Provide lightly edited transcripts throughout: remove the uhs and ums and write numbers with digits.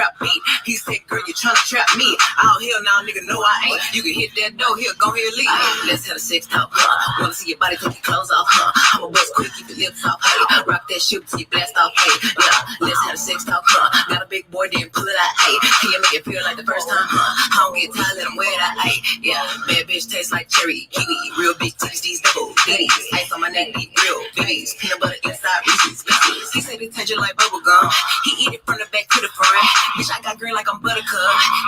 Trap beat. He said, girl, you tryna trap me. Oh, hell no, nigga, no, I ain't. You can hit that door, here, go ahead, leave. Let's have a sex talk, Wanna see your body, take your clothes off, I'ma bust quick, keep your lips off, hey. Rock that shit till you blast off, hey. Yeah, let's have a sex talk, Got a big boy, then pull it out, hey. Can you make it feel like the first time, I don't get tired, let him wear that, hey. Yeah, bad bitch tastes like cherry, kiwi. Real big titties, these double ditties. Ice on my neck, be real bitties. Peanut butter inside, Reese's Pieces. He said it taste like bubble gum. He eat it from the back to the front. Bitch, I got green like I'm buttercup.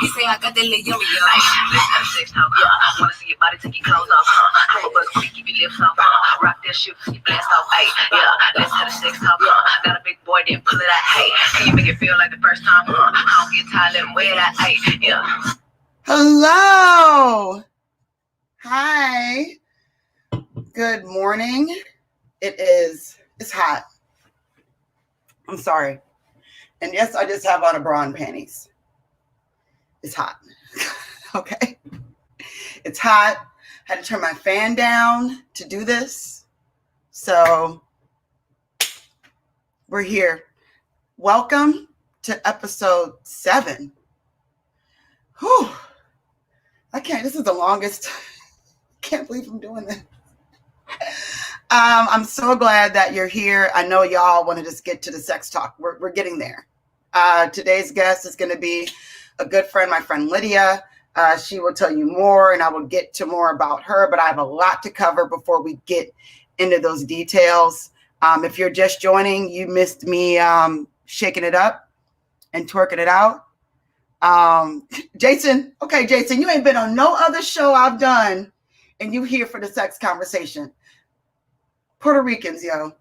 He say I got that little yummy yum. Let's have a sex talk, Wanna see your body, take your clothes off, I'ma bust quick, keep your lips off, Rock that shit, you blast off, hey. Yeah, let's have a sex talk, Got a big boy, then pull it out, hey. Can you make it feel like the first time, I don't get tired, let him wear that, hey. Yeah. Hello. Hi. Good morning. It's hot. I'm sorry. And yes, I just have on a bra and panties. It's hot. Okay. It's hot. I had to turn my fan down to do this. So we're here. Welcome to episode 7. Whew. This is the longest. I can't believe I'm doing this. I'm so glad that you're here. I know y'all want to just get to the sex talk. We're getting there. Today's guest is going to be a good friend, my friend Lydia. She will tell you more, and I will get to more about her, but I have a lot to cover before we get into those details. If you're just joining, you missed me shaking it up and twerking it out. Jason, you ain't been on no other show I've done, and you here for the sex conversation. Puerto Ricans, yo.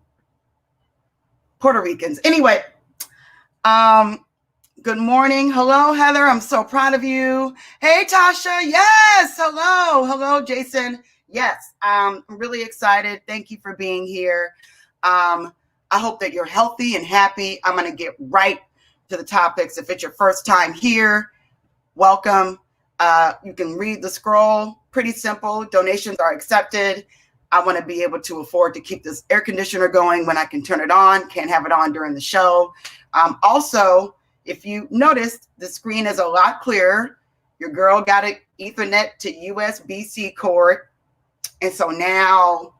Puerto Ricans. Anyway, good morning. Hello, Heather. I'm so proud of you. Hey, Tasha. Yes. Hello, Jason. Yes. I'm really excited. Thank you for being here. I hope that you're healthy and happy. I'm going to get right to the topics. If it's your first time here, welcome. You can read the scroll. Pretty simple. Donations are accepted. I want to be able to afford to keep this air conditioner going when I can turn it on. Can't have it on during the show. Also, if you noticed, the screen is a lot clearer. Your girl got an Ethernet to USB-C cord. And so now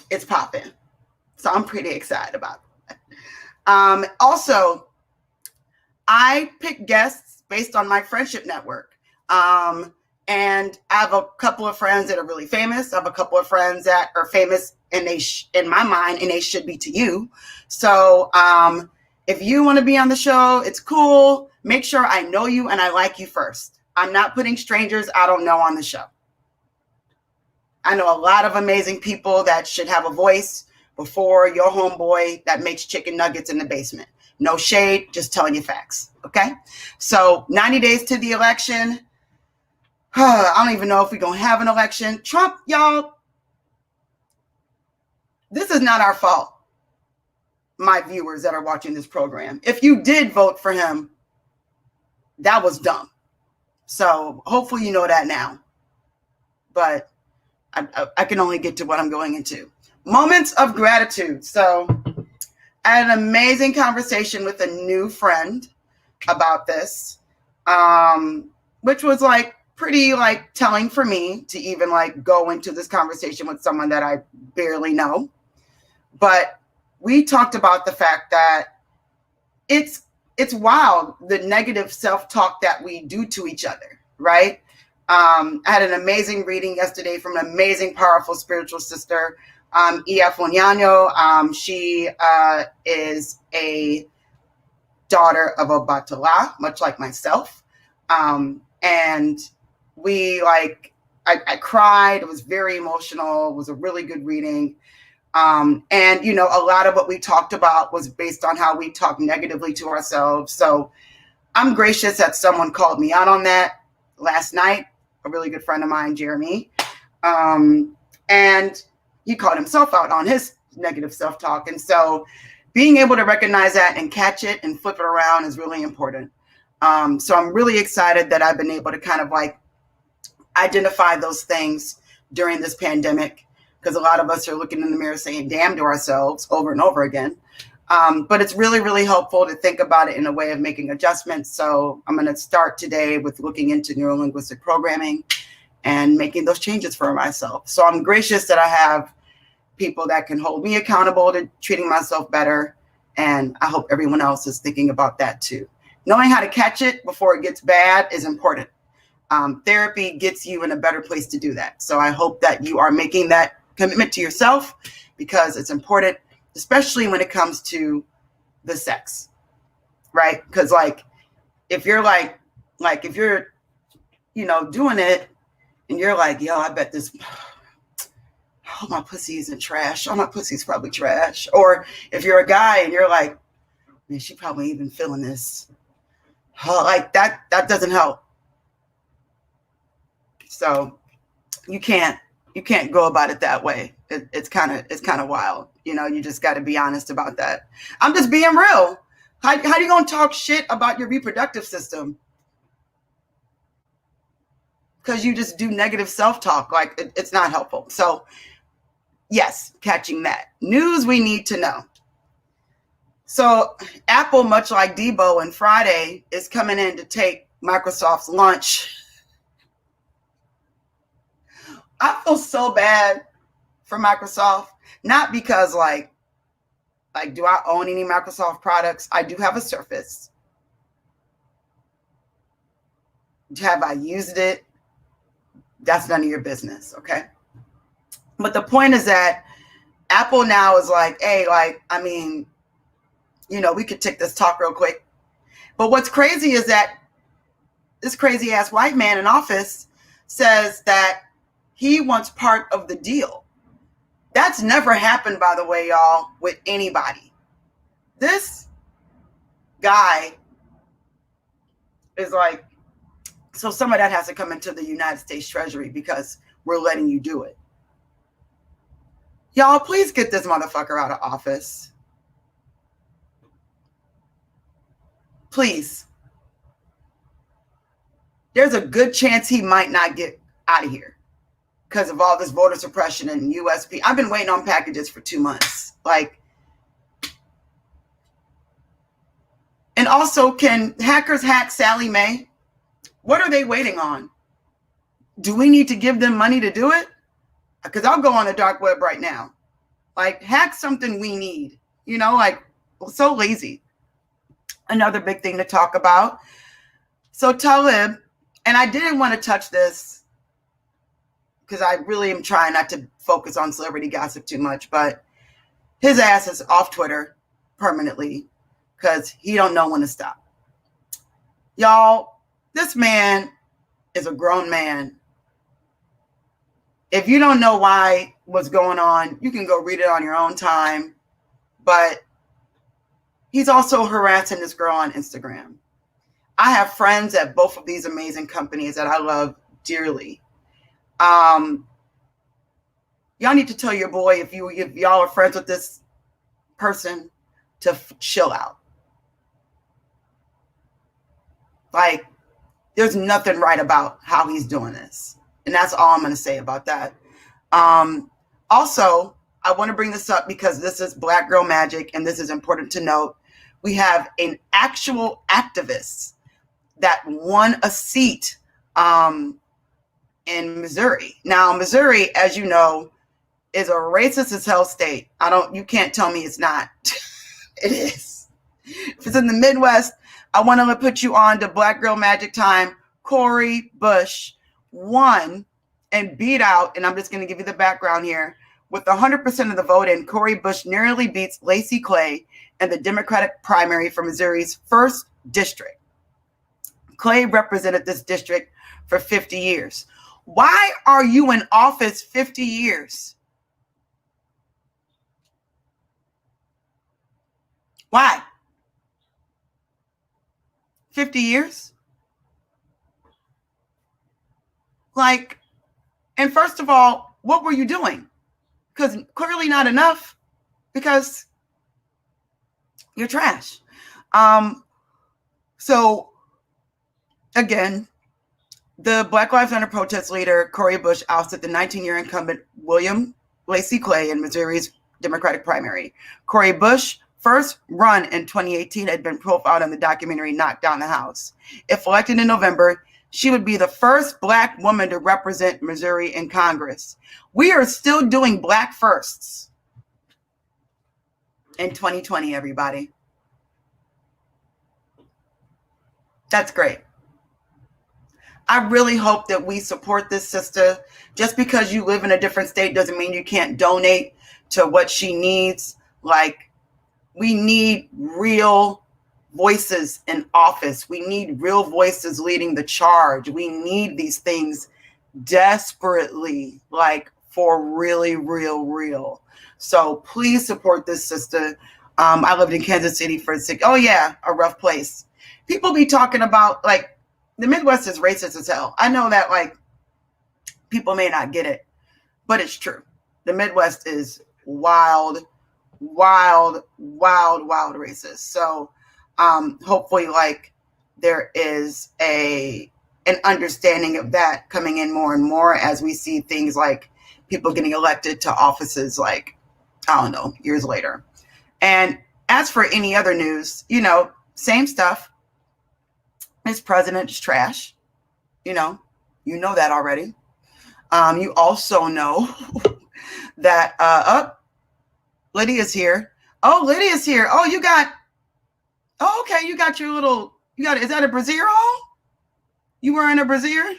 it's popping. So I'm pretty excited about it. Also, I pick guests based on my friendship network. And I have a couple of friends that are really famous. I have a couple of friends that are famous and in my mind, and they should be to you. So if you want to be on the show, it's cool. Make sure I know you and I like you first. I'm not putting strangers I don't know on the show. I know a lot of amazing people that should have a voice before your homeboy that makes chicken nuggets in the basement. No shade, just telling you facts. Okay? So 90 days to the election. I don't even know if we're going to have an election. Trump, y'all, this is not our fault, my viewers that are watching this program. If you did vote for him, that was dumb. So hopefully you know that now. But I can only get to what I'm going into. Moments of gratitude. So I had an amazing conversation with a new friend about this, which was pretty telling for me to even go into this conversation with someone that I barely know. But we talked about the fact that it's wild, the negative self-talk that we do to each other, right? I had an amazing reading yesterday from an amazing, powerful spiritual sister, E.F. Onyano. She is a daughter of a Batala, much like myself. And we I cried. It was very emotional. It was a really good reading. And, a lot of what we talked about was based on how we talk negatively to ourselves. So I'm gracious that someone called me out on that last night, a really good friend of mine, Jeremy. And he called himself out on his negative self-talk. And so being able to recognize that and catch it and flip it around is really important. So I'm really excited that I've been able to kind of identify those things during this pandemic, because a lot of us are looking in the mirror saying damn to ourselves over and over again. But it's really, really helpful to think about it in a way of making adjustments. So I'm going to start today with looking into neurolinguistic programming and making those changes for myself. So I'm gracious that I have people that can hold me accountable to treating myself better. And I hope everyone else is thinking about that too. Knowing how to catch it before it gets bad is important. Therapy gets you in a better place to do that. So I hope that you are making that commitment to yourself, because it's important, especially when it comes to the sex, right? Because if you're if you're, doing it and you're like, yo, I bet this, oh, my pussy isn't trash. Oh, my pussy's probably trash. Or if you're a guy and you're like, man, she probably even feeling this. Oh, that doesn't help. So you can't go about it that way. It's kind of wild. You just got to be honest about that. I'm just being real. How you going to talk shit about your reproductive system? Because you just do negative self-talk. It's not helpful. So yes, catching that. News we need to know. So Apple, much like Debo and Friday, is coming in to take Microsoft's lunch. I feel so bad for Microsoft, not because do I own any Microsoft products? I do have a Surface. Have I used it? That's none of your business, okay? But the point is that Apple now is hey, we could take this talk real quick. But what's crazy is that this crazy ass white man in office says that he wants part of the deal. That's never happened, by the way, y'all, with anybody. This guy is so some of that has to come into the United States Treasury because we're letting you do it. Y'all, please get this motherfucker out of office. Please. There's a good chance he might not get out of here because of all this voter suppression and USP. I've been waiting on packages for 2 months. And also, can hackers hack Sally Mae? What are they waiting on? Do we need to give them money to do it? Because I'll go on the dark web right now. Hack something we need. So lazy. Another big thing to talk about. So Talib, and I didn't want to touch this because I really am trying not to focus on celebrity gossip too much, but his ass is off Twitter permanently because he don't know when to stop. Y'all, this man is a grown man. If you don't know what's going on, you can go read it on your own time. But he's also harassing this girl on Instagram. I have friends at both of these amazing companies that I love dearly. Y'all need to tell your boy, if y'all are friends with this person, to chill out. There's nothing right about how he's doing this. And that's all I'm going to say about that. Also, I want to bring this up because this is Black Girl Magic, and this is important to note. We have an actual activist that won a seat in Missouri. Now, Missouri, as you know, is a racist as hell state. You can't tell me it's not. It is. If it's in the Midwest, I want to put you on to Black Girl Magic time. Cori Bush won and beat out, and I'm just going to give you the background here. With 100% of the vote in, Cori Bush narrowly beats Lacey Clay in the Democratic primary for Missouri's 1st district. Clay represented this district for 50 years. Why are you in office 50 years? Why? 50 years? And first of all, what were you doing? Because clearly not enough, because you're trash. So again, the Black Lives Matter protest leader, Cori Bush, ousted the 19-year incumbent William Lacey Clay in Missouri's Democratic primary. Cori Bush first run in 2018 had been profiled in the documentary Knock Down the House. If elected in November, she would be the first Black woman to represent Missouri in Congress. We are still doing Black firsts in 2020, everybody. That's great. I really hope that we support this sister. Just because you live in a different state doesn't mean you can't donate to what she needs. Like, we need real voices in office. We need real voices leading the charge. We need these things desperately, like for really, real. So please support this sister. I lived in Kansas City for a rough place. People be talking about, like, the Midwest is racist as hell. I know that, like, people may not get it, but it's true. The Midwest is wild racist. So hopefully, like, there is an understanding of that coming in more and more as we see things like people getting elected to offices, like, I don't know, years later. And as for any other news, same stuff. This president is trash. You know that already. You also know that Lydia's here. Oh, Lydia's here. Oh, okay, you got your little, is that a brassiere on? You wearing a brassiere?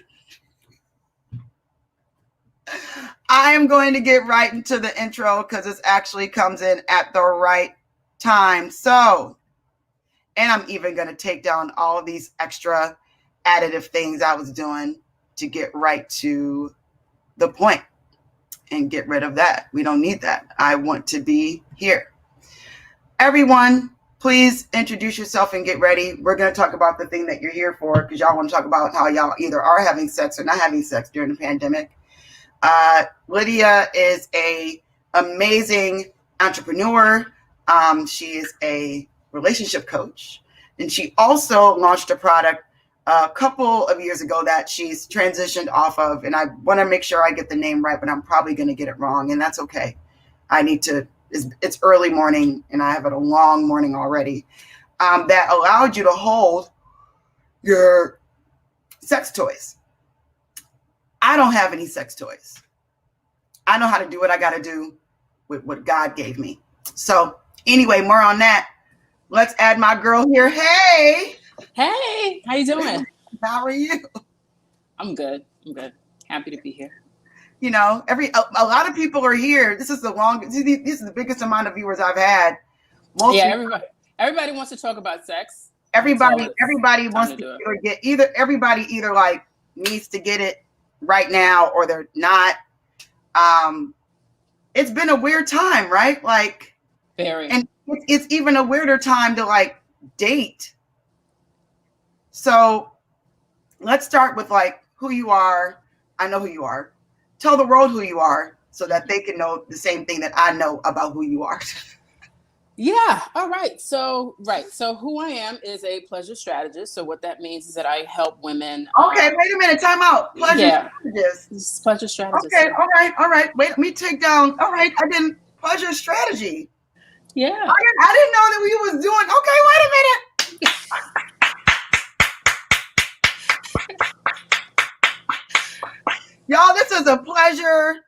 I am going to get right into the intro because this actually comes in at the right time. So, and I'm even going to take down all of these extra additive things I was doing to get right to the point and get rid of that. We don't need that. I want to be here. Everyone, please introduce yourself and get ready. We're going to talk about the thing that you're here for, because y'all want to talk about how y'all either are having sex or not having sex during the pandemic. Lydia is an amazing entrepreneur. She is a relationship coach, and she also launched a product a couple of years ago that she's transitioned off of, and I want to make sure I get the name right, but I'm probably going to get it wrong, and that's okay. It's early morning, and I have a long morning already, that allowed you to hold your sex toys. I don't have any sex toys. I know how to do what I got to do with what God gave me. So anyway, more on that. Let's add my girl here. Hey, how you doing? How are you? I'm good. Happy to be here. A lot of people are here. This is the biggest amount of viewers I've had. Everybody wants to talk about sex. Everybody wants to either like needs to get it right now or they're not. It's been a weird time, right? Like, very. And it's even a weirder time to, like, date. So let's start with, like, who you are. I know who you are. Tell the world who you are so that they can know the same thing that I know about who you are. Yeah. All right. So who I am is a pleasure strategist. So what that means is that I help women. Okay. Wait a minute. Time out. Strategist. Pleasure strategist. Okay. All right. Wait, let me take down. All right. Pleasure strategy. Yeah. I didn't know that we was doing. Okay. Wait a minute. Y'all, this is a pleasure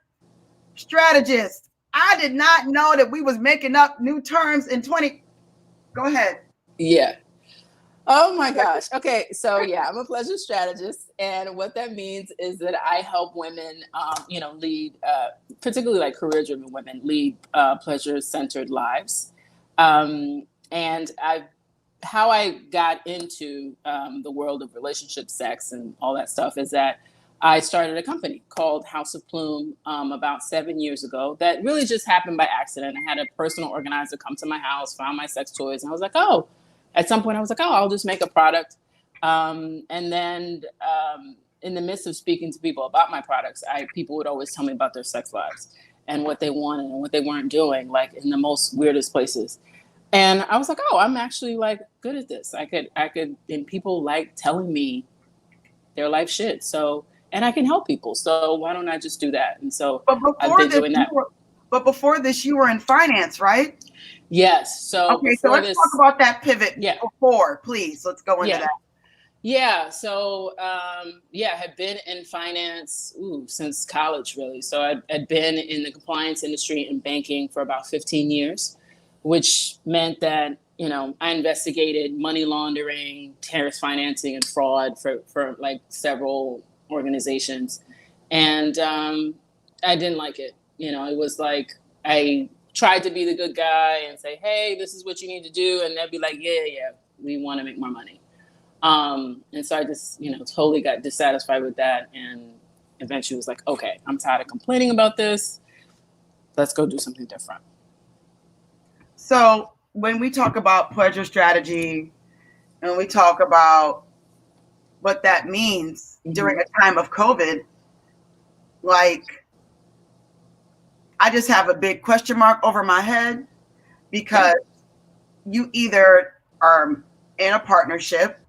strategist. I did not know that we was making up new terms in 20. Go ahead. Yeah. Oh my gosh. Okay. So yeah, I'm a pleasure strategist. And what that means is that I help women, lead, particularly like career-driven women, lead pleasure-centered lives. And how I got into the world of relationship, sex, and all that stuff is that I started a company called House of Plume about 7 years ago. That really just happened by accident. I had a personal organizer come to my house, found my sex toys, and I was like, at some point I was like, I'll just make a product. And then in the midst of speaking to people about my products, people would always tell me about their sex lives and what they wanted and what they weren't doing, like in the most weirdest places. And I was like, I'm actually like good at this. I could, and people like telling me their life shit. So, and I can help people. So why don't I just do that? And so I've been doing that. But before this, you were in finance, right? Yes. So Okay, so before let's talk about that pivot yeah. before, please. Let's go into that. Yeah. So, I had been in finance since college, really. So I'd been in the compliance industry and banking for about 15 years, which meant that, I investigated money laundering, terrorist financing, and fraud for like several organizations. And I didn't like it. It was like I tried to be the good guy and say, hey, this is what you need to do. And they'd be like, yeah, we want to make more money. And so I just, totally got dissatisfied with that, and eventually was like, okay, I'm tired of complaining about this. Let's go do something different. So when we talk about pleasure strategy and we talk about what that means during a time of COVID, like, I just have a big question mark over my head, because you either are in a partnership,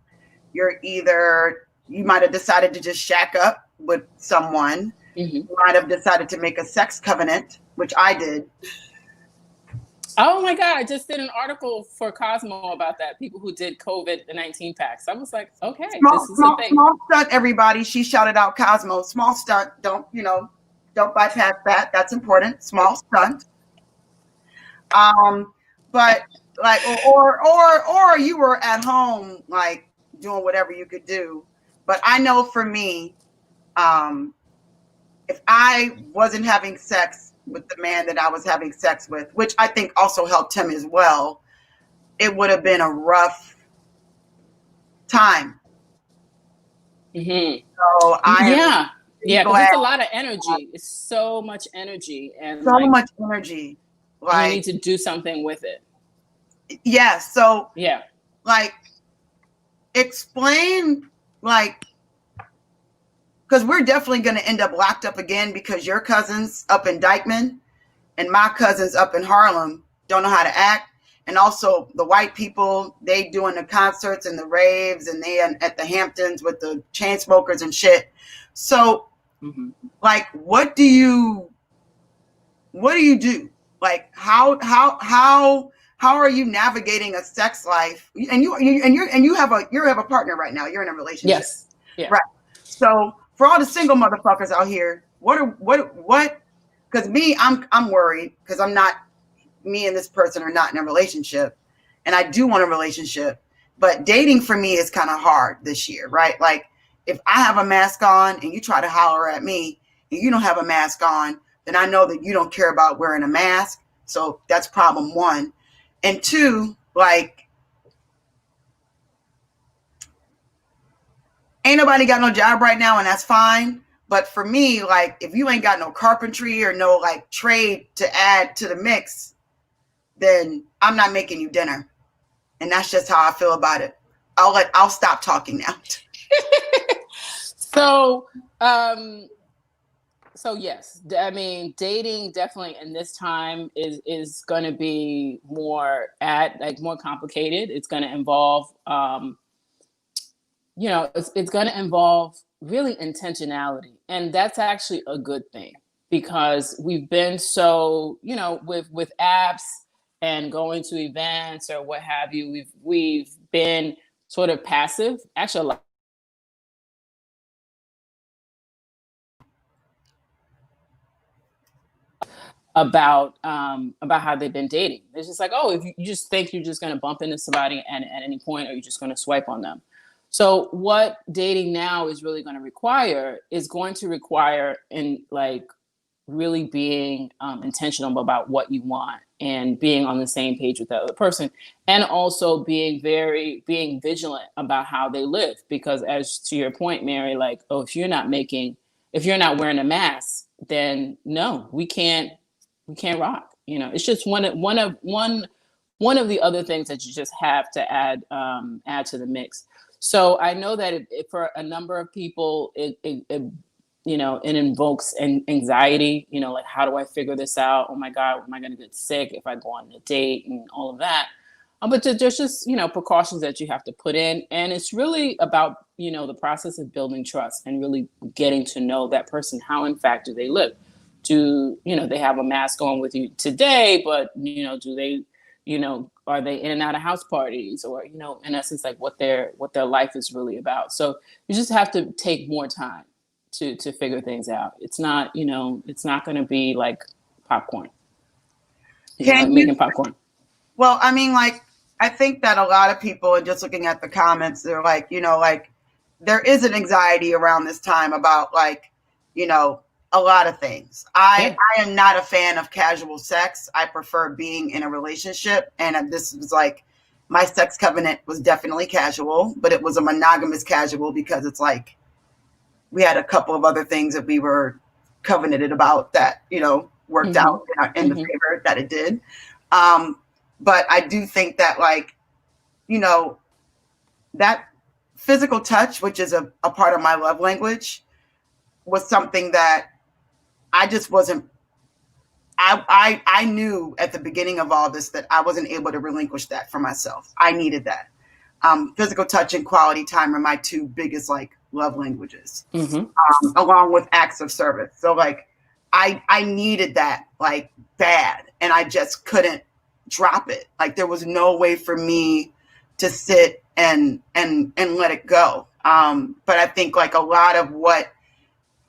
you might have decided to just shack up with someone. You might have decided to make a sex covenant, which I did. Oh my God, I just did an article for Cosmo about that. People who did COVID-19 packs. I was like, okay, this is a thing. Small stunt, everybody. She shouted out Cosmo. Small stunt. Don't bypass that. That's important. Small stunt. But like, or you were at home, like, doing whatever you could do. But I know for me, if I wasn't having sex with the man that I was having sex with, which I think also helped him as well, it would have been a rough time. So because it's a lot of energy. It's so much energy, and much energy. Like, you need to do something with it. Yeah. So like, explain, like, because we're definitely going to end up locked up again, because your cousins up in Dykeman and my cousins up in Harlem don't know how to act. And also the white people, they doing the concerts and the raves, and they at the Hamptons with the chain smokers and shit. So like, what do you do? Like, how are you navigating a sex life? And you have a partner right now. You're in a relationship. Yes. Yeah. Right. So for all the single motherfuckers out here, because I'm worried, because me and this person are not in a relationship, and I do want a relationship, but dating for me is kind of hard this year, right? Like, if I have a mask on and you try to holler at me and you don't have a mask on, then I know that you don't care about wearing a mask. So that's problem one. And two, like, ain't nobody got no job right now, and that's fine. But for me, like, if you ain't got no carpentry or no, like, trade to add to the mix, then I'm not making you dinner. And that's just how I feel about it. I'll stop talking now. So yes, I mean, dating definitely in this time is going to be more complicated. It's going to involve, it's going to involve really intentionality. And that's actually a good thing, because we've been so, with apps and going to events or what have you, we've been sort of passive. Actually, about how they've been dating. It's just like, oh, if you just think you're just going to bump into somebody at any point, or you're just going to swipe on them. So what dating now is really going to require in, like, really being intentional about what you want, and being on the same page with the other person, and also being vigilant about how they live. Because, as to your point, Mary, like, oh, if you're not wearing a mask, then no, we can't rock. It's just one of the other things that you just have to add to the mix. So I know that for a number of people, it invokes anxiety. Like, how do I figure this out? Oh my God, am I going to get sick if I go on a date and all of that? But there's just precautions that you have to put in, and it's really about the process of building trust and really getting to know that person. How in fact do they live? Do they have a mask on with you today? But do you know, are they in and out of house parties, or, you know, in essence, like what their life is really about. So you just have to take more time to figure things out. It's not, you know, it's not going to be like popcorn, you know, like Can you? making popcorn. Well, I mean, like, I think that a lot of people, and just looking at the comments, they're like, you know, like, there is an anxiety around this time about, like, you know, a lot of things. Yeah. I am not a fan of casual sex. I prefer being in a relationship. And this was like, my sex covenant was definitely casual, but it was a monogamous casual because it's like, we had a couple of other things that we were covenanted about that, you know, worked out in the favor that it did. But I do think that, like, you know, that physical touch, which is a part of my love language, was something that I just wasn't, I knew at the beginning of all this that I wasn't able to relinquish that for myself. I needed that. Physical touch and quality time are my two biggest, like, love languages, along with acts of service. So, like, I needed that, like, bad, and I just couldn't drop it. Like, there was no way for me to sit and let it go. But I think, like, a lot of what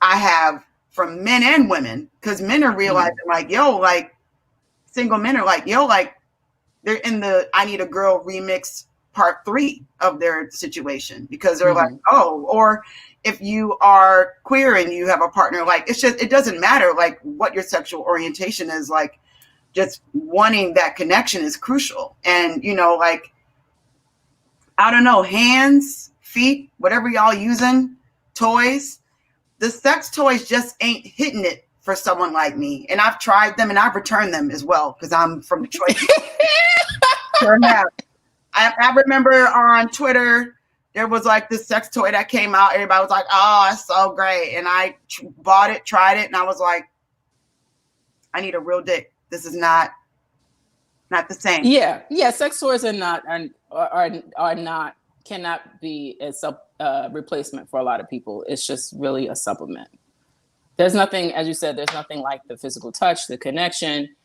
I have from men and women, because men are realizing, like, yo, like, single men are like, yo, like, they're in the I Need a Girl remix part 3 of their situation, because they're like, oh, or if you are queer and you have a partner, like, it's just, it doesn't matter, like, what your sexual orientation is, like, just wanting that connection is crucial. And, you know, like, I don't know, hands, feet, whatever y'all using, toys, the sex toys just ain't hitting it for someone like me. And I've tried them and I've returned them as well, because I'm from Detroit. Sure have. I remember on Twitter, there was like this sex toy that came out. Everybody was like, oh, it's so great. And I bought it, tried it, and I was like, I need a real dick. This is not the same. Yeah. Sex toys are not cannot be a replacement for a lot of people. It's just really a supplement. There's nothing, as you said, there's nothing like the physical touch, the connection,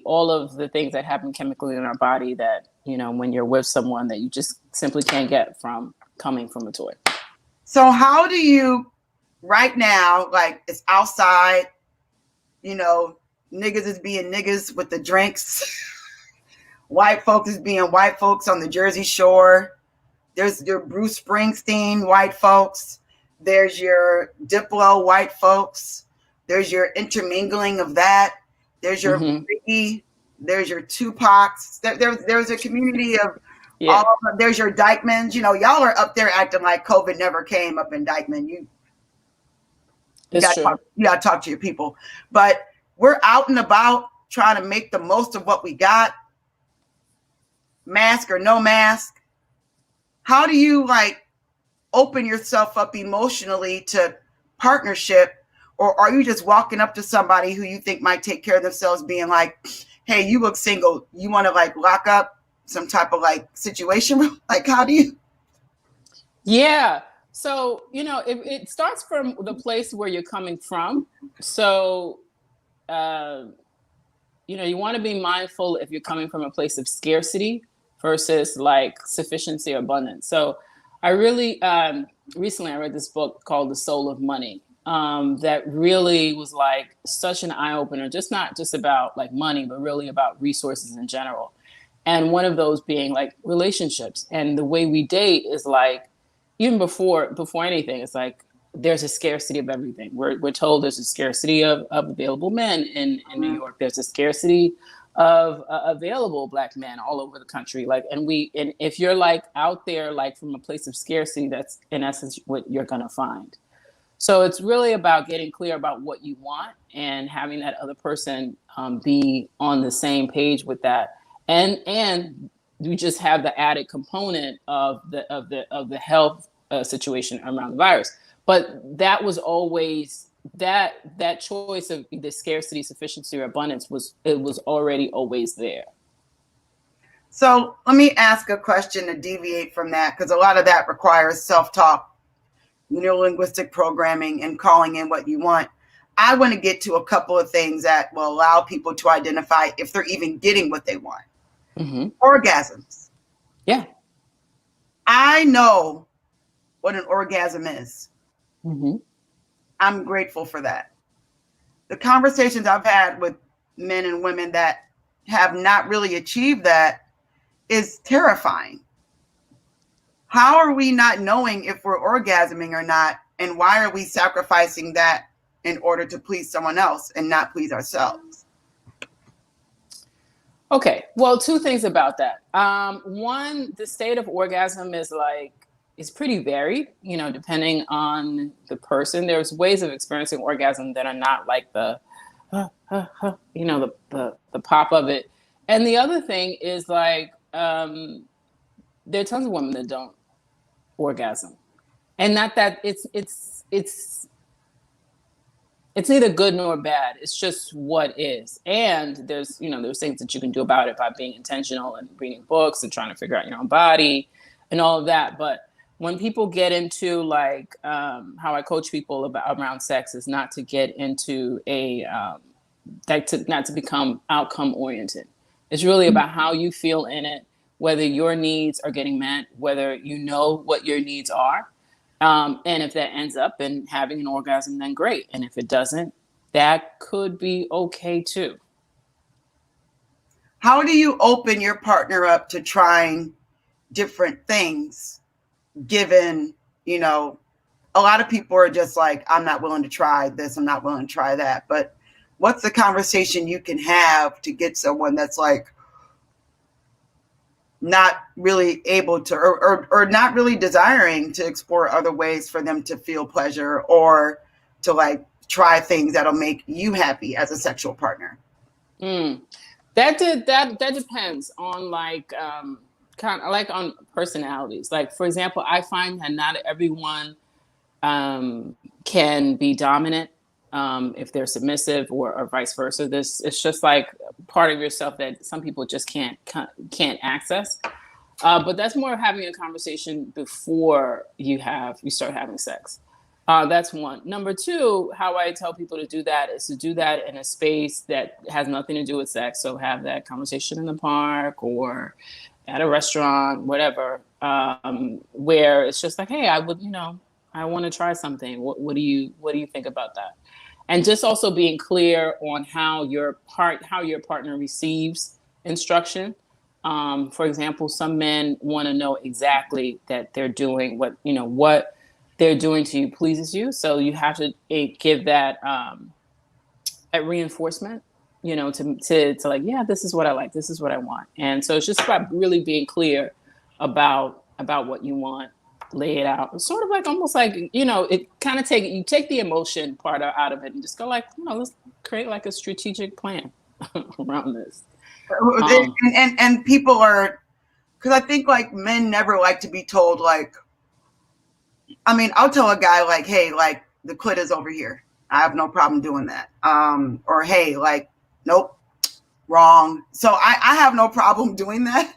all of the things that happen chemically in our body that, you know, when you're with someone, that you just simply can't get from coming from a toy. So how do you, right now, like, it's outside, you know, niggas is being niggas with the drinks. White folks is being white folks on the Jersey Shore. There's your Bruce Springsteen white folks. There's your Diplo white folks. There's your intermingling of that. There's your Biggie. There's your Tupacs. There's a community of all. There's your Dykemans. You know, y'all are up there acting like COVID never came up in Dykeman. You gotta talk to your people. But we're out and about trying to make the most of what we got, mask or no mask. How do you, like, open yourself up emotionally to partnership? Or are you just walking up to somebody who you think might take care of themselves, being like, hey, you look single, you want to, like, lock up some type of, like, situation? Like, how do you? Yeah. So, you know, it starts from the place where you're coming from. So, you know, you want to be mindful if you're coming from a place of scarcity versus, like, sufficiency or abundance. So I really, recently I read this book called The Soul of Money. That really was, like, such an eye-opener, not just about, like, money, but really about resources in general. And one of those being, like, relationships. And the way we date is, like, even before anything, it's like there's a scarcity of everything. We're told there's a scarcity of available men in New York. There's a scarcity of available Black men all over the country. Like, and if you're, like, out there, like, from a place of scarcity, that's in essence what you're gonna find. So it's really about getting clear about what you want and having that other person be on the same page with that. And you just have the added component of the health situation around the virus. But that was always that choice of the scarcity, sufficiency, or abundance was already always there. So let me ask a question to deviate from that, because a lot of that requires self-talk, neurolinguistic programming, and calling in what you want. I want to get to a couple of things that will allow people to identify if they're even getting what they want. Mm-hmm. Orgasms. Yeah. I know what an orgasm is. Mm-hmm. I'm grateful for that. The conversations I've had with men and women that have not really achieved that is terrifying. How are we not knowing if we're orgasming or not? And why are we sacrificing that in order to please someone else and not please ourselves? Okay. Well, two things about that. One, the state of orgasm is pretty varied, depending on the person. There's ways of experiencing orgasm that are not like the the pop of it. And the other thing is like there are tons of women that don't orgasm, and not that it's neither good nor bad. It's just what is. And there's things that you can do about it by being intentional and reading books and trying to figure out your own body and all of that. But when people get into like how I coach people around sex is not to get into not to become outcome oriented. It's really about how you feel in it, whether your needs are getting met, whether you know what your needs are. And if that ends up in having an orgasm, then great. And if it doesn't, that could be okay too. How do you open your partner up to trying different things given, a lot of people are just like, I'm not willing to try this, I'm not willing to try that. But what's the conversation you can have to get someone that's like not really able to or not really desiring to explore other ways for them to feel pleasure or to like try things that'll make you happy as a sexual partner? That depends on like kind of like on personalities. Like for example, I find that not everyone can be dominant if they're submissive or vice versa. It's just like part of yourself that some people just can't access. But that's more of having a conversation before you start having sex. That's one. Number two, how I tell people to do that is to do that in a space that has nothing to do with sex. So have that conversation in the park or at a restaurant, whatever, where it's just like, hey, I want to try something. What do you think about that? And just also being clear on how your partner receives instruction. For example, some men want to know exactly that they're doing what they're doing to you pleases you. So you have to give that reinforcement, to like, yeah, this is what I like, this is what I want. And so it's just about really being clear about what you want, lay it out. It's sort of like almost like, it kind of you take the emotion part out of it and just go like, let's create like a strategic plan around this. And people are, because I think like men never like to be told like, I mean, I'll tell a guy like, hey, like the clit is over here. I have no problem doing that. Or hey, like, nope, wrong. So I have no problem doing that.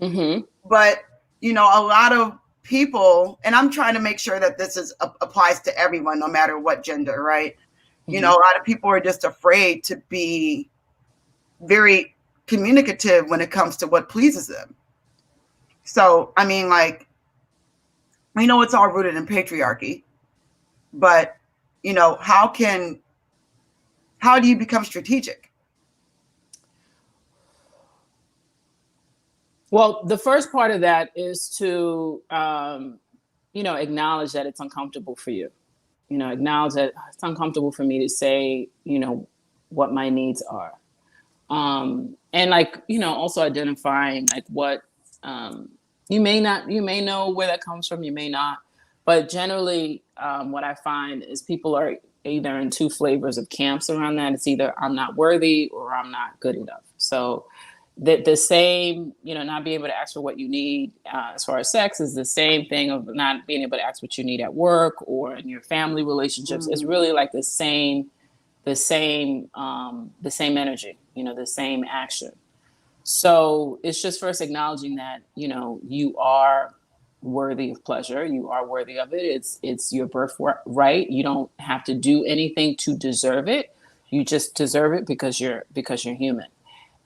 Mm-hmm. But, a lot of people, and I'm trying to make sure that this applies to everyone, no matter what gender, right? Mm-hmm. A lot of people are just afraid to be very communicative when it comes to what pleases them. So, I mean, like, we know it's all rooted in patriarchy, but, how do you become strategic? Well, the first part of that is to, acknowledge that it's uncomfortable for you. Acknowledge that it's uncomfortable for me to say, what my needs are. And like, also identifying like what, you may know where that comes from, you may not. But generally, what I find is people are either in two flavors of camps around that. It's either I'm not worthy or I'm not good enough. So the same, not being able to ask for what you need as far as sex is the same thing of not being able to ask what you need at work or in your family relationships. It's really like the same energy, the same action. So it's just first acknowledging that, you are worthy of pleasure. You are worthy of it. It's your birthright. You don't have to do anything to deserve it. You just deserve it because you're human.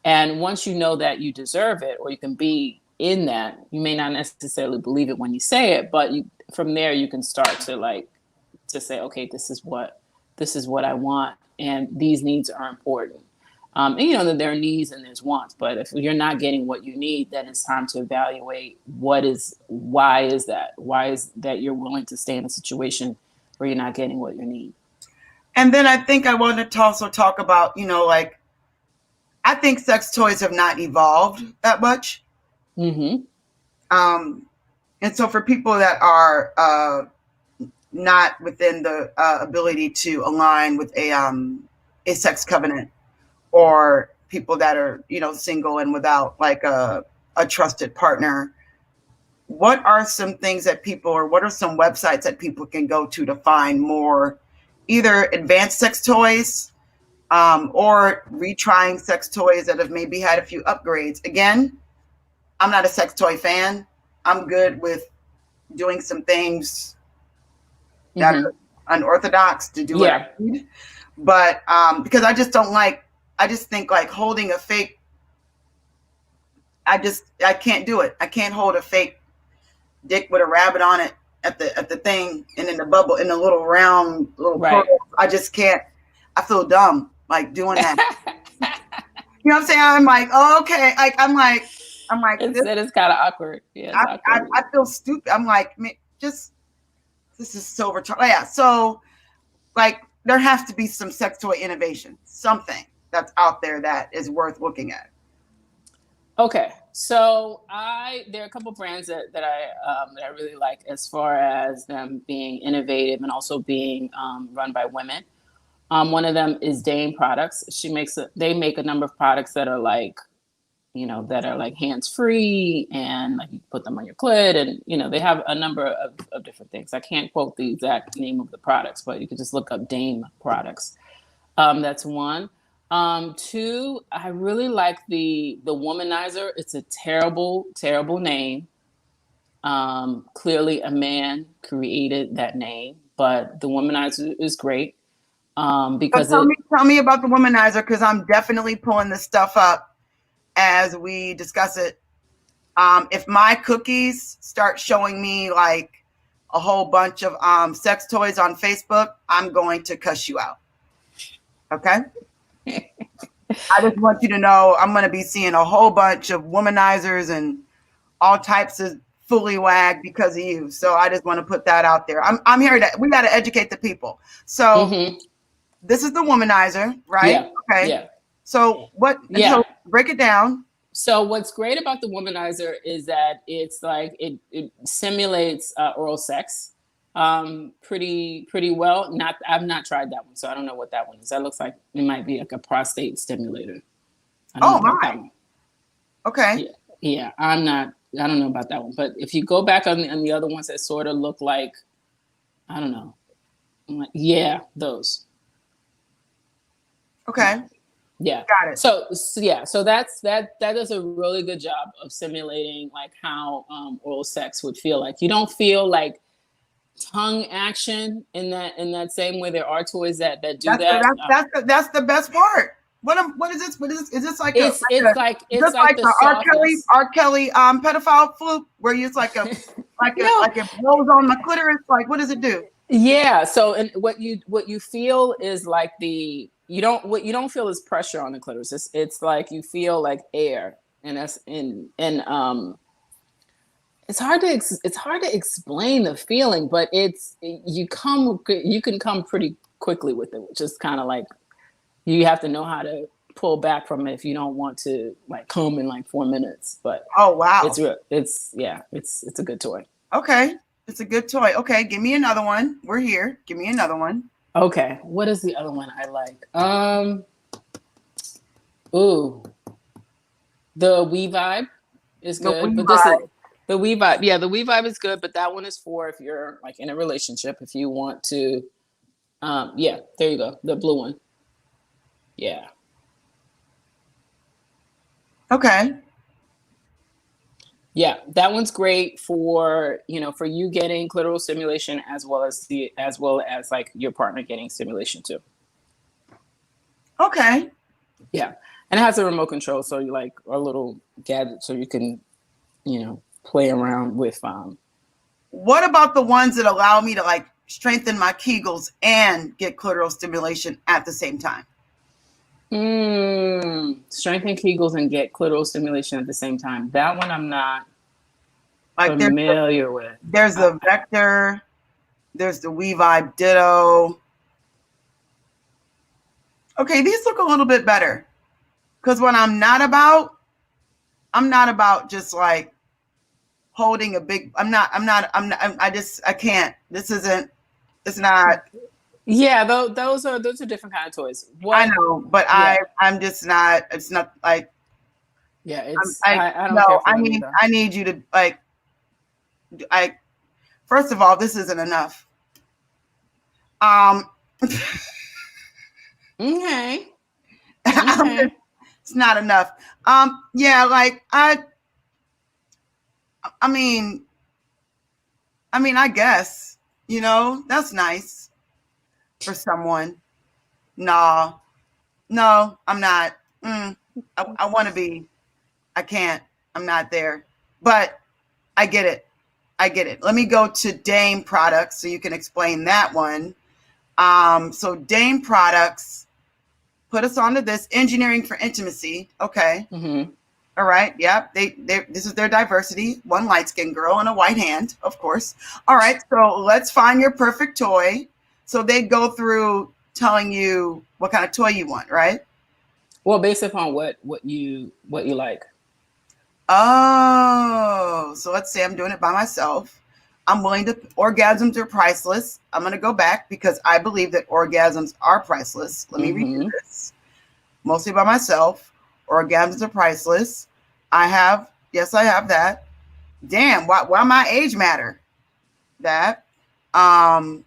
And once you know that you deserve it, or you can be in that, you may not necessarily believe it when you say it, but from there you can start to say, okay, this is what I want, and these needs are important. And that there are needs and there's wants, but if you're not getting what you need, then it's time to evaluate why is that you're willing to stay in a situation where you're not getting what you need. And then I think I wanted to also talk about, I think sex toys have not evolved that much. Mm-hmm. And so for people that are not within the ability to align with a sex covenant, or people that are, single and without like a trusted partner, what are some things that people, or what are some websites that people can go to find more either advanced sex toys or retrying sex toys that have maybe had a few upgrades? Again, I'm not a sex toy fan. I'm good with doing some things that are unorthodox to do what I need. But because I just think like holding a fake, I can't do it. I can't hold a fake dick with a rabbit on it at the thing, and in the bubble, in the little round little pearls. I just can't. I feel dumb like doing that. You know what I'm saying? I'm like, oh, okay. I'm like, it's kind of awkward. Yeah, I feel stupid. I'm like, man, this is so retarded. Yeah. So like, there has to be some sex toy innovation, something that's out there that is worth looking at. Okay, so there are a couple brands that I really like as far as them being innovative and also being run by women. One of them is Dame Products. They make a number of products that are like, that are like hands-free, and like you put them on your clit, and they have a number of different things. I can't quote the exact name of the products, but you can just look up Dame Products. That's one. Two, I really like the Womanizer. It's a terrible, terrible name. Clearly a man created that name, but the Womanizer is great. Because tell me about the Womanizer, because I'm definitely pulling this stuff up as we discuss it. If my cookies start showing me like a whole bunch of sex toys on Facebook, I'm going to cuss you out. Okay? I just want you to know I'm going to be seeing a whole bunch of womanizers and all types of fully wag because of you. So I just want to put that out there. I'm here we got to educate the people. So This is the Womanizer, right? Yeah. Okay. Yeah. So what? Yeah. So break it down. So what's great about the Womanizer is that it's like it simulates oral sex pretty well. I've not tried that one, so I don't know what that one is. That looks like it might be like a prostate stimulator. Oh my. Okay. Yeah. I don't know about that one, but if you go back on the other ones that sort of look like, I don't know. Those. Okay. Yeah. Got it. So that does a really good job of simulating like how oral sex would feel like. You don't feel like tongue action in that same way. There are toys that do that. That's the best part. What is this? Is this like it's like the R. Kelly pedophile fluke, where it's like like it blows on the clitoris? Like, what does it do? Yeah. So and what you feel is like you don't feel is pressure on the clitoris. It's like you feel like air, and that's it's hard to explain the feeling, but you can come pretty quickly with it, which is kind of like you have to know how to pull back from it if you don't want to like come in like 4 minutes. But oh wow, it's a good toy. Okay, it's a good toy. Okay, give me another one. We're here. Give me another one. Okay, what is the other one I like? The We Vibe is good, but this is the We Vibe. Yeah, the We Vibe is good, but that one is for if you're like in a relationship, if you want to. Yeah, there you go, the blue one. Yeah. Okay. Yeah, that one's great for you getting clitoral stimulation as well as like your partner getting stimulation too. Okay. Yeah. And it has a remote control, so you like a little gadget, so you can, play around with. What about the ones that allow me to like strengthen my Kegels and get clitoral stimulation at the same time? Strengthen Kegels and get clitoral stimulation at the same time. That one I'm not Like familiar with. There's the Vector, there's the WeVibe Ditto. Okay, these look a little bit better. Because what I'm not about just like holding a big, I can't. It's not. Yeah, those are different kind of toys. I know, but yeah. I'm just not, it's not like. Yeah, I don't care for them either. I need you to like, first of all, this isn't enough. Okay. It's not enough. Yeah, like I mean, I guess, that's nice for someone. No, I'm not. I want to be. I can't. I'm not there. But I get it. Let me go to Dame Products so you can explain that one. So Dame Products put us onto this engineering for intimacy. Okay. Mm-hmm. All right. Yep. This is their diversity. One light skinned girl and a white hand, of course. All right. So let's find your perfect toy. So they go through telling you what kind of toy you want, right? Well, based upon what you like. Oh, so let's say I'm doing it by myself. I'm willing to, orgasms are priceless. I'm going to go back because I believe that orgasms are priceless. Let me read this. Mostly by myself. Orgasms are priceless. I have that. Damn, why my age matter? That. I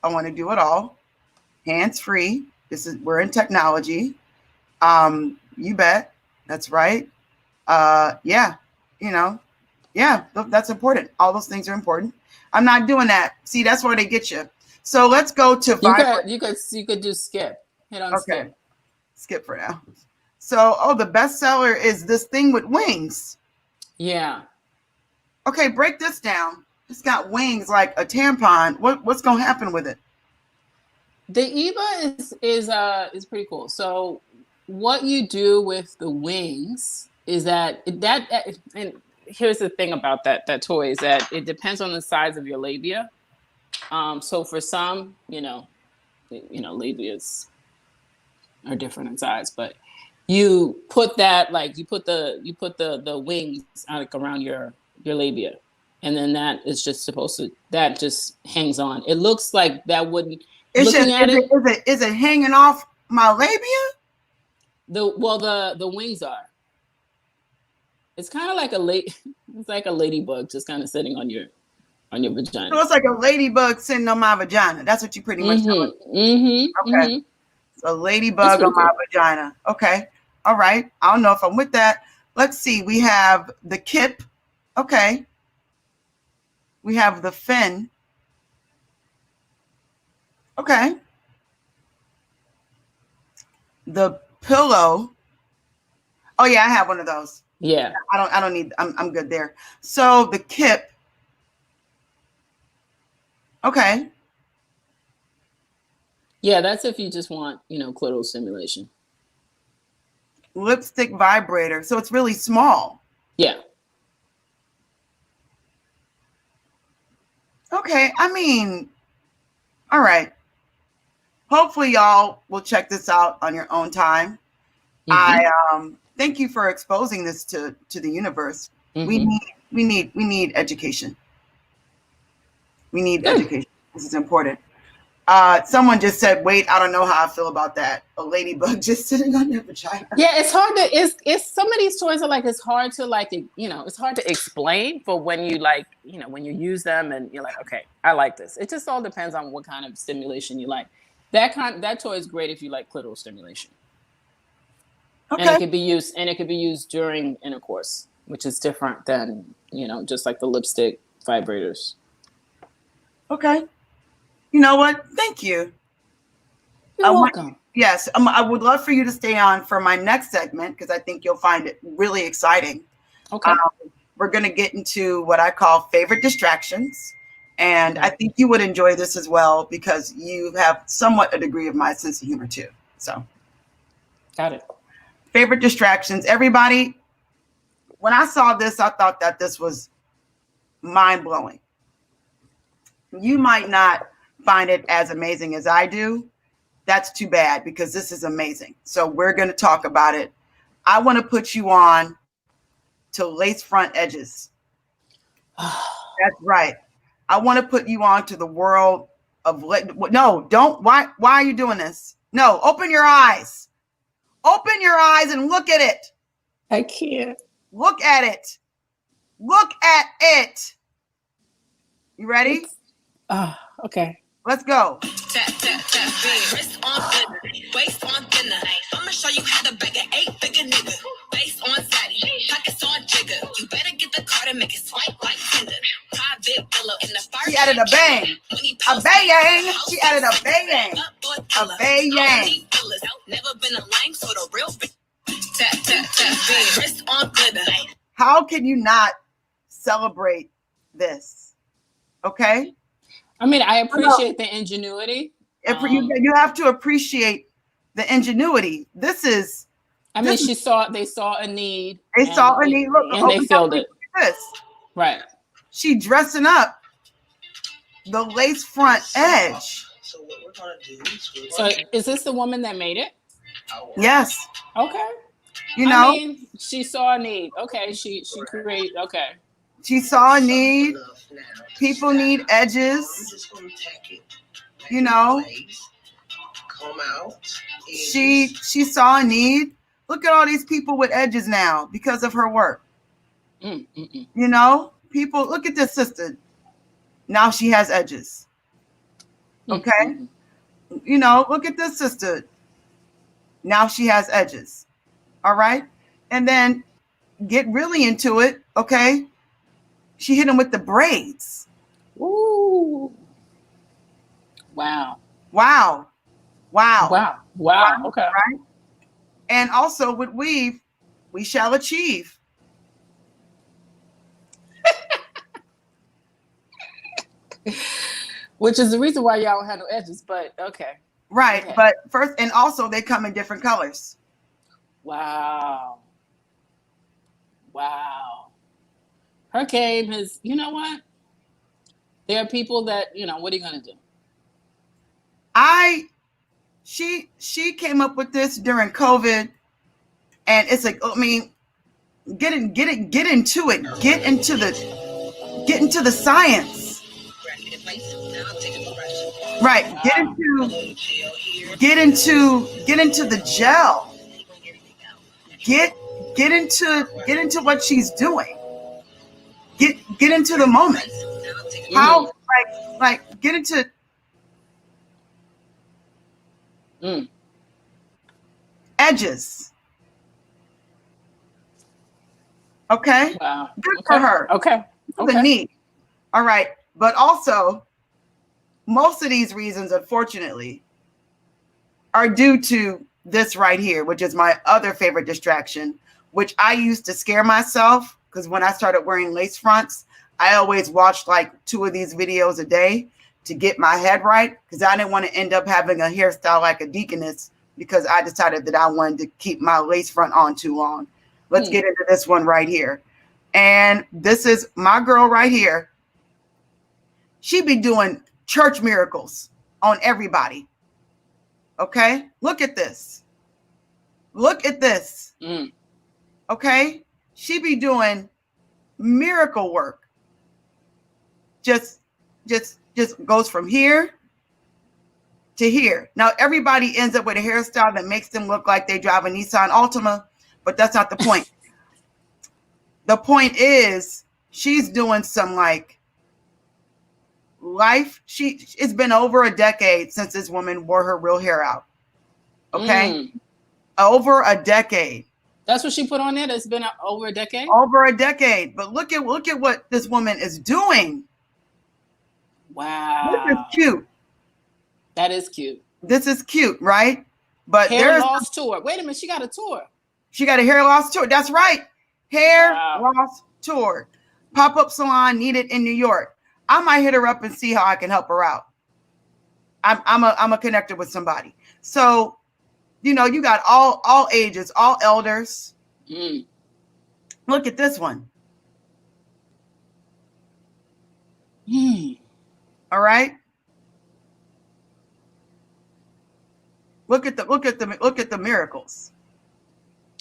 want to do it all. Hands free. We're in technology. You bet. That's right. Yeah, that's important. All those things are important. I'm not doing that. See, that's where they get you. So let's go to you could do skip. Hit on skip. Skip for now. So, the bestseller is this thing with wings. Yeah. Okay, break this down. It's got wings like a tampon. What's gonna happen with it? The Eva is pretty cool. So what you do with the wings is that and here's the thing about that toy is that it depends on the size of your labia. So for some, labias are different in size, but you put that the wings like around your labia, and then that just hangs on. It looks like that wouldn't. Is it hanging off my labia? The wings are. It's kind of like it's like a ladybug just kind of sitting on your vagina. So it's like a ladybug sitting on my vagina. That's what you pretty much doing. Okay. So a ladybug on my vagina. Okay. All right. I don't know if I'm with that. Let's see. We have the kip. Okay. We have the fin. Okay. The pillow. Oh yeah, I have one of those. Yeah. I don't need, I'm good there. So the kip. Okay. Yeah, that's if you just want, clitoral stimulation. Lipstick vibrator. So it's really small. Yeah. Okay. All right. Hopefully y'all will check this out on your own time. I thank you for exposing this to the universe. We need education. We need education. This is important. Someone just said, wait, I don't know how I feel about that. A ladybug just sitting on your vagina. Yeah, it's hard to, it's some of these toys are like, it's hard to it's hard to explain for when you when you use them and you're like, okay, I like this. It just all depends on what kind of stimulation you like. That toy is great if you like clitoral stimulation. Okay. And it could be used during intercourse, which is different than, just like the lipstick vibrators. Okay. You know what? Thank you. You're welcome. Yes, I would love for you to stay on for my next segment because I think you'll find it really exciting. Okay. We're going to get into what I call favorite distractions. And I think you would enjoy this as well because you have somewhat a degree of my sense of humor too. So, got it. Favorite distractions. Everybody, when I saw this, I thought that this was mind blowing. You might not find it as amazing as I do. That's too bad because this is amazing. So we're going to talk about it. I want to put you on to lace front edges. That's right. I want to put you on to the world of no, don't. Why are you doing this? No, open your eyes. Open your eyes and look at it. I can't. Look at it. Look at it. You ready? Okay. Let's go. Tap, tap, tap, wrist on dinner, waist on dinner. I'ma show you how to bag an 8-figure nigga. Face on zaddy, pockets on jigger. You better get the card and make it swipe like Tinder. Private pillow in the first. She added a bang. A bang. She added a bang. A bang. Never been a lame, so the real tap, tap, tap, wrist on glitter. How can you not celebrate this? Okay. I mean, I appreciate the ingenuity. You have to appreciate the ingenuity. This is. I mean, they saw a need. They saw a need. Look, and they filled it. This. Right. She dressing up the lace front edge. So what we're gonna do? So is this the woman that made it? Yes. Okay. You know, I mean, she saw a need. Okay. She created. Okay. She saw a need. People need edges. You know, she saw a need. Look at all these people with edges now because of her work. You know, people, look at this sister. Now she has edges. Okay. You know, look at this sister. Now she has edges. All right. And then get really into it. Okay. She hit him with the braids. Ooh. Wow. Wow. Wow. Wow. Wow. Okay. Right. And also with weave, we shall achieve. Which is the reason why y'all don't have no edges, but okay. Right. Okay. But first, and also they come in different colors. Wow. Wow. Her game is, you know what? There are people that, you know, what are you going to do? She came up with this during COVID, and it's like, I mean, get into it. Get into the science. Right. Get into the gel. Get into what she's doing. Get into the moment. How like get into edges. Okay. Wow. Good for her. Okay. The need. All right. But also, most of these reasons, unfortunately, are due to this right here, which is my other favorite distraction, which I used to scare myself because when I started wearing lace fronts, I always watched like 2 of these videos a day to get my head right because I didn't want to end up having a hairstyle like a deaconess because I decided that I wanted to keep my lace front on too long. Let's get into this one right here. And this is my girl right here. She be doing church miracles on everybody. Okay? Look at this. Look at this. Okay? She be doing miracle work. Just goes from here to here. Now, everybody ends up with a hairstyle that makes them look like they drive a Nissan Altima, but that's not the point. The point is she's doing some like life. It's been over a decade since this woman wore her real hair out. Okay? Over a decade. That's what she put on there? That's been over a decade? Over a decade. But look at what this woman is doing. Wow. This is cute. That is cute. This is cute, right? But Hair loss tour. Wait a minute, she got a tour. She got a hair loss tour. That's right. Hair loss tour. Pop-up salon needed in New York. I might hit her up and see how I can help her out. I'm a connector with somebody. So, you know, you got all ages, all elders. Look at this one. All right. Look at the miracles.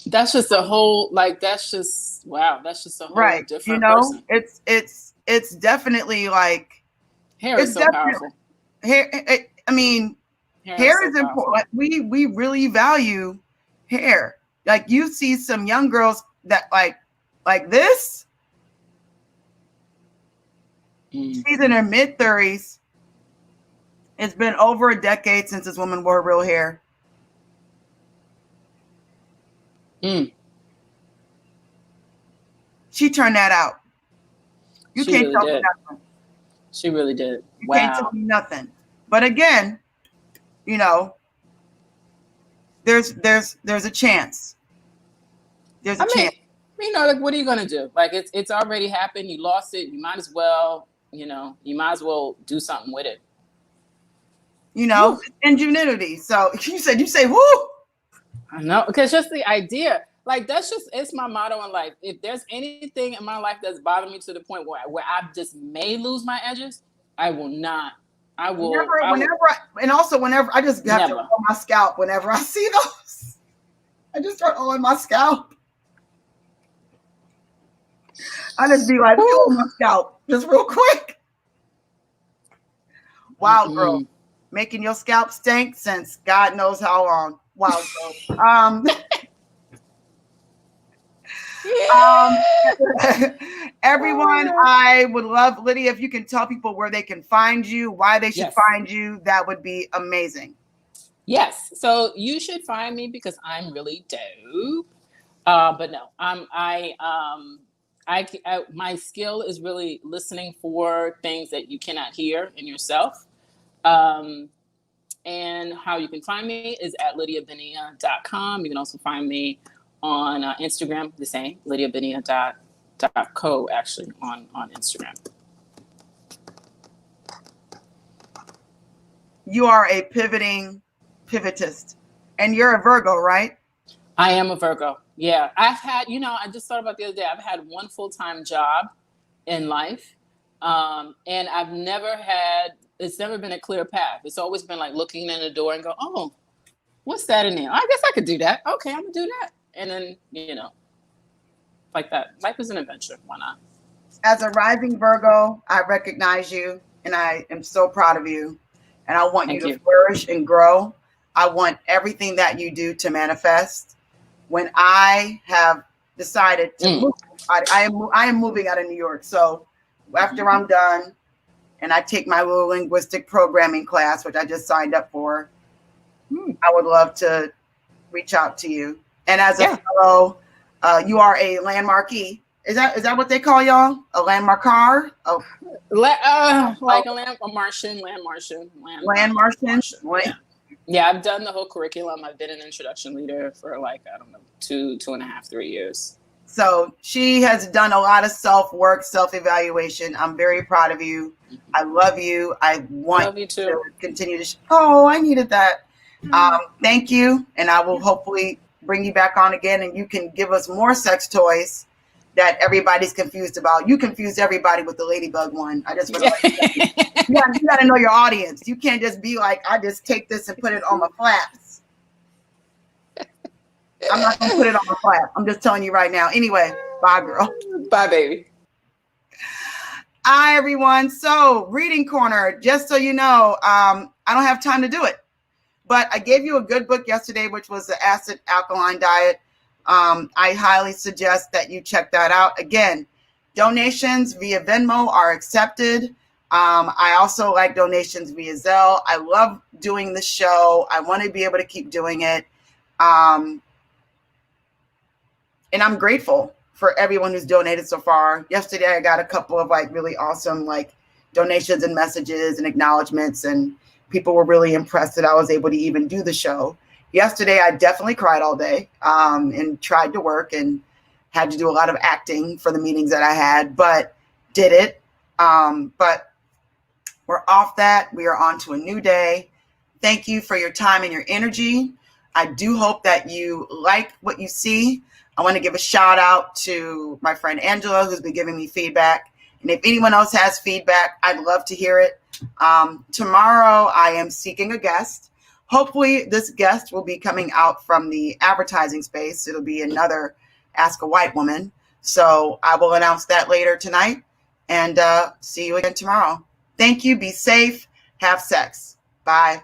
That's just a whole, like, that's just, wow. That's just a whole different you know, person. It's definitely like, hair is so powerful. Hair, I mean, hair is important. Like, we really value hair. Like, you see some young girls that like this. She's in her mid-30s. It's been over a decade since this woman wore real hair. She turned that out. You can't tell me nothing. She really did. You can't tell me nothing. But again, you know, there's a chance. There's a chance. You know, like, what are you gonna do? Like, it's already happened. You lost it. You might as well, you know, do something with it. You know, ingenuity. So you say, woo. I know, because just the idea, like, it's my motto in life. If there's anything in my life that's bothered me to the point where I just may lose my edges, I will not. I will. Whenever I just have to on my scalp whenever I see those. I just start on my scalp. I just be like, on my scalp, just real quick. Wow, girl. Making your scalp stink since God knows how long. Wow, girl. Everyone, I would love, Lydia, if you can tell people where they can find you, why they should find you, that would be amazing. Yes. So you should find me because I'm really dope. But no, my skill is really listening for things that you cannot hear in yourself. And how you can find me is at lydiabenia.com. You can also find me on Instagram, the same, lydiabenia.co, actually, on Instagram. You are a pivotist, and you're a Virgo, right? I am a Virgo. Yeah. I've had, you know, I just thought about the other day, I've had one full-time job in life. And it's never been a clear path. It's always been like looking in the door and go, oh, what's that in there? I guess I could do that. Okay, I'm gonna do that. And then, you know, like that. Life is an adventure. Why not? As a rising Virgo, I recognize you and I am so proud of you. And I want you to flourish and grow. I want everything that you do to manifest. When I have decided to move, I am moving out of New York. So after I'm done and I take my little linguistic programming class, which I just signed up for, I would love to reach out to you. And as a fellow, you are a landmarkee. Is that what they call y'all? A landmarker? Oh, like a land Martian. Yeah, I've done the whole curriculum. I've been an introduction leader for like, I don't know, 2.5, 3 years. So she has done a lot of self-work, self-evaluation. I'm very proud of you. I love you. I want you to continue to. I needed that. Thank you. And I will hopefully bring you back on again and you can give us more sex toys that everybody's confused about. You confused everybody with the ladybug one. I just want to you got to know your audience. You can't just be like, I just take this and put it on my flaps. I'm not going to put it on my flap. I'm just telling you right now. Anyway, bye, girl. Bye, baby. Hi, everyone. So, reading corner, just so you know, I don't have time to do it. But I gave you a good book yesterday, which was the Acid Alkaline Diet. I highly suggest that you check that out. Again, donations via Venmo are accepted. I also like donations via Zelle. I love doing the show. I want to be able to keep doing it. And I'm grateful for everyone who's donated so far. Yesterday, I got a couple of like really awesome like donations and messages and acknowledgments, and People were really impressed that I was able to even do the show. Yesterday, I definitely cried all day and tried to work and had to do a lot of acting for the meetings that I had, but did it. But we're off that. We are on to a new day. Thank you for your time and your energy. I do hope that you like what you see. I want to give a shout out to my friend Angela, who's been giving me feedback. And if anyone else has feedback, I'd love to hear it. Tomorrow, I am seeking a guest. Hopefully, this guest will be coming out from the advertising space. It'll be another Ask a White Woman. So I will announce that later tonight, and see you again tomorrow. Thank you. Be safe. Have sex. Bye.